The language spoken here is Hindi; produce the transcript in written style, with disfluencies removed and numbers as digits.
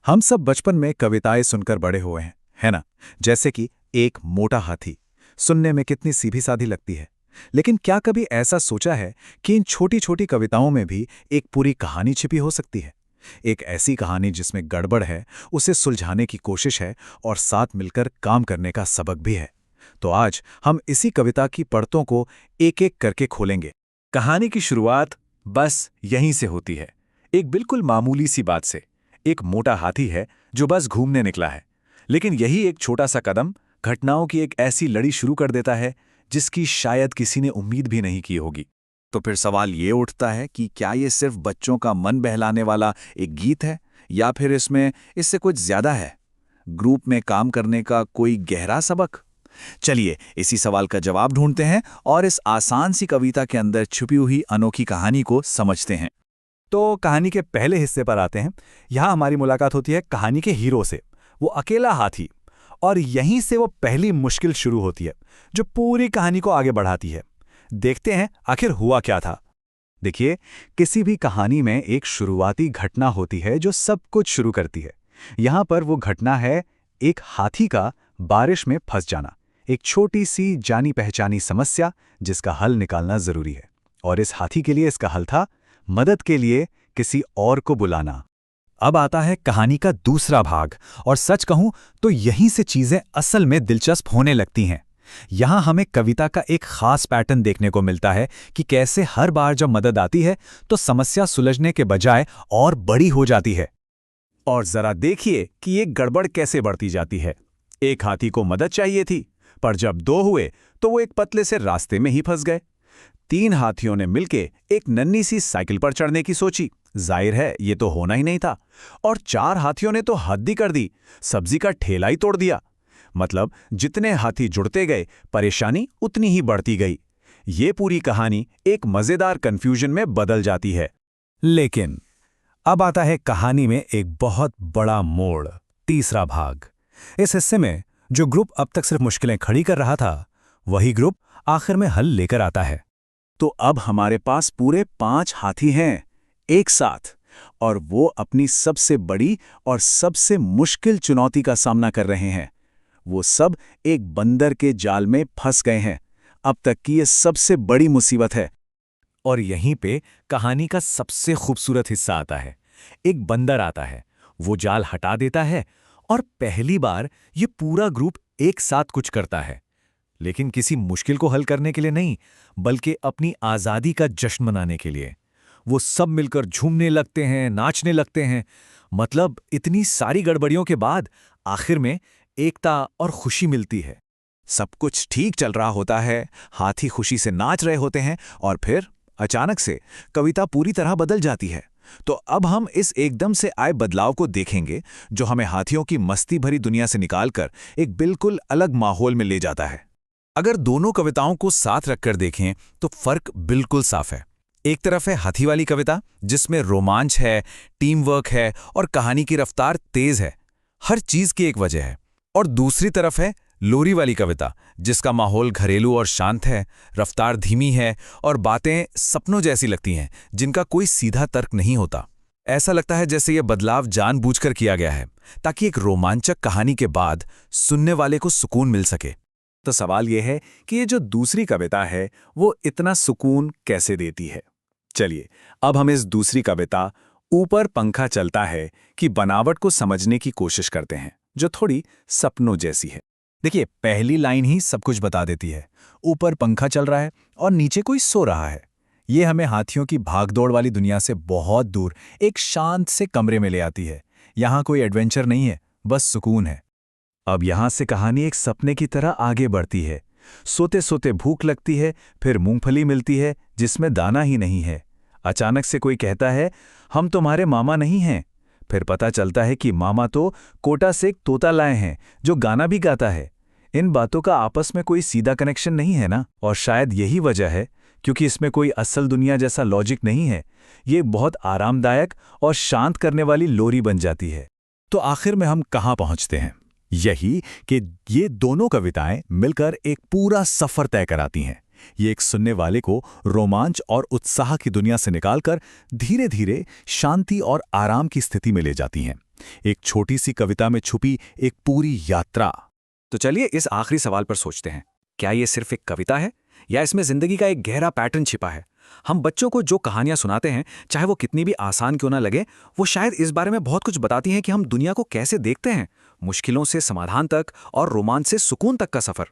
हम सब बचपन में कविताएं सुनकर बड़े हुए हैं, है ना? जैसे कि एक मोटा हाथी। सुनने में कितनी सीधी सादी लगती है। लेकिन क्या कभी ऐसा सोचा है कि इन छोटी छोटी कविताओं में भी एक पूरी कहानी छिपी हो सकती है? एक ऐसी कहानी जिसमें गड़बड़ है, उसे सुलझाने की कोशिश है और साथ मिलकर काम करने का सबक भी है। तो आज हम इसी कविता की परतों को एक एक करके खोलेंगे। कहानी की शुरुआत बस यहीं से होती है, एक बिल्कुल मामूली सी बात से। एक मोटा हाथी है जो बस घूमने निकला है, लेकिन यही एक छोटा सा कदम घटनाओं की एक ऐसी लड़ी शुरू कर देता है जिसकी शायद किसी ने उम्मीद भी नहीं की होगी। तो फिर सवाल ये उठता है कि क्या ये सिर्फ बच्चों का मन बहलाने वाला एक गीत है, या फिर इसमें इससे कुछ ज्यादा है, ग्रुप में काम करने का कोई गहरा सबक? चलिए इसी सवाल का जवाब ढूंढते हैं और इस आसान सी कविता के अंदर छुपी हुई अनोखी कहानी को समझते हैं। तो कहानी के पहले हिस्से पर आते हैं। यहाँ हमारी मुलाकात होती है कहानी के हीरो से, वो अकेला हाथी। और यहीं से वो पहली मुश्किल शुरू होती है जो पूरी कहानी को आगे बढ़ाती है। देखते हैं आखिर हुआ क्या था। देखिए, किसी भी कहानी में एक शुरुआती घटना होती है जो सब कुछ शुरू करती है। यहाँ पर वो घटना है एक हाथी का बारिश में फंस जाना। एक छोटी सी जानी पहचानी समस्या जिसका हल निकालना जरूरी है। और इस हाथी के लिए इसका हल था मदद के लिए किसी और को बुलाना। अब आता है कहानी का दूसरा भाग, और सच कहूं तो यहीं से चीजें असल में दिलचस्प होने लगती हैं। यहां हमें कविता का एक खास पैटर्न देखने को मिलता है कि कैसे हर बार जब मदद आती है तो समस्या सुलझने के बजाय और बड़ी हो जाती है। और जरा देखिए कि ये गड़बड़ कैसे बढ़ती जाती है। एक हाथी को मदद चाहिए थी, पर जब दो हुए तो वो एक पतले से रास्ते में ही फंस गए। 3 हाथियों ने मिलके एक नन्ही सी साइकिल पर चढ़ने की सोची, जाहिर है ये तो होना ही नहीं था। और 4 हाथियों ने तो हद ही कर दी, सब्जी का ठेला ही तोड़ दिया। मतलब जितने हाथी जुड़ते गए परेशानी उतनी ही बढ़ती गई। ये पूरी कहानी एक मजेदार कंफ्यूजन में बदल जाती है। लेकिन अब आता है कहानी में एक बहुत बड़ा मोड़, तीसरा भाग। इस हिस्से में जो ग्रुप अब तक सिर्फ मुश्किलें खड़ी कर रहा था, वही ग्रुप आखिर में हल लेकर आता है। तो अब हमारे पास पूरे 5 हाथी हैं एक साथ, और वो अपनी सबसे बड़ी और सबसे मुश्किल चुनौती का सामना कर रहे हैं। वो सब एक बंदर के जाल में फंस गए हैं। अब तक की ये सबसे बड़ी मुसीबत है। और यहीं पे कहानी का सबसे खूबसूरत हिस्सा आता है। एक बंदर आता है, वो जाल हटा देता है, और पहली बार ये पूरा ग्रुप एक साथ कुछ करता है। लेकिन किसी मुश्किल को हल करने के लिए नहीं, बल्कि अपनी आज़ादी का जश्न मनाने के लिए। वो सब मिलकर झूमने लगते हैं, नाचने लगते हैं। मतलब इतनी सारी गड़बड़ियों के बाद आखिर में एकता और खुशी मिलती है। सब कुछ ठीक चल रहा होता है, हाथी खुशी से नाच रहे होते हैं, और फिर अचानक से कविता पूरी तरह बदल जाती है। तो अब हम इस एकदम से आए बदलाव को देखेंगे, जो हमें हाथियों की मस्ती भरी दुनिया से निकालकर एक बिल्कुल अलग माहौल में ले जाता है। अगर दोनों कविताओं को साथ रखकर देखें तो फर्क बिल्कुल साफ है। एक तरफ है हाथी वाली कविता जिसमें रोमांच है, टीम वर्क है और कहानी की रफ्तार तेज है, हर चीज की एक वजह है। और दूसरी तरफ है लोरी वाली कविता जिसका माहौल घरेलू और शांत है, रफ्तार धीमी है और बातें सपनों जैसी लगती हैं जिनका कोई सीधा तर्क नहीं होता। ऐसा लगता है जैसे यह बदलाव जानबूझकर किया गया है ताकि एक रोमांचक कहानी के बाद सुनने वाले को सुकून मिल सके। तो सवाल यह है कि ये जो दूसरी कविता है वो इतना सुकून कैसे देती है। चलिए अब हम इस दूसरी कविता ऊपर पंखा चलता है की बनावट को समझने की कोशिश करते हैं, जो थोड़ी सपनों जैसी है। देखिए, पहली लाइन ही सब कुछ बता देती है। ऊपर पंखा चल रहा है और नीचे कोई सो रहा है। ये हमें हाथियों की भागदौड़ वाली दुनिया से बहुत दूर एक शांत से कमरे में ले आती है। यहाँ कोई एडवेंचर नहीं है, बस सुकून है। अब यहाँ से कहानी एक सपने की तरह आगे बढ़ती है। सोते सोते भूख लगती है, फिर मूंगफली मिलती है जिसमें दाना ही नहीं है। अचानक से कोई कहता है, हम तुम्हारे मामा नहीं हैं। फिर पता चलता है कि मामा तो कोटा से एक तोता लाए हैं जो गाना भी गाता है। इन बातों का आपस में कोई सीधा कनेक्शन नहीं है ना। और शायद यही वजह है क्योंकि इसमें कोई असल दुनिया जैसा लॉजिक नहीं है। ये बहुत आरामदायक और शांत करने वाली लोरी बन जाती है। तो आखिर में हम कहाँ पहुँचते हैं? यही कि ये दोनों कविताएं मिलकर एक पूरा सफर तय कराती हैं। ये एक सुनने वाले को रोमांच और उत्साह की दुनिया से निकालकर धीरे धीरे शांति और आराम की स्थिति में ले जाती हैं। एक छोटी सी कविता में छुपी एक पूरी यात्रा। तो चलिए इस आखिरी सवाल पर सोचते हैं, क्या ये सिर्फ एक कविता है या इसमें जिंदगी का एक गहरा पैटर्न छिपा है? हम बच्चों को जो कहानियां सुनाते हैं, चाहे वो कितनी भी आसान क्यों ना लगे, वो शायद इस बारे में बहुत कुछ बताती हैं कि हम दुनिया को कैसे देखते हैं, मुश्किलों से समाधान तक और रोमांच से सुकून तक का सफर।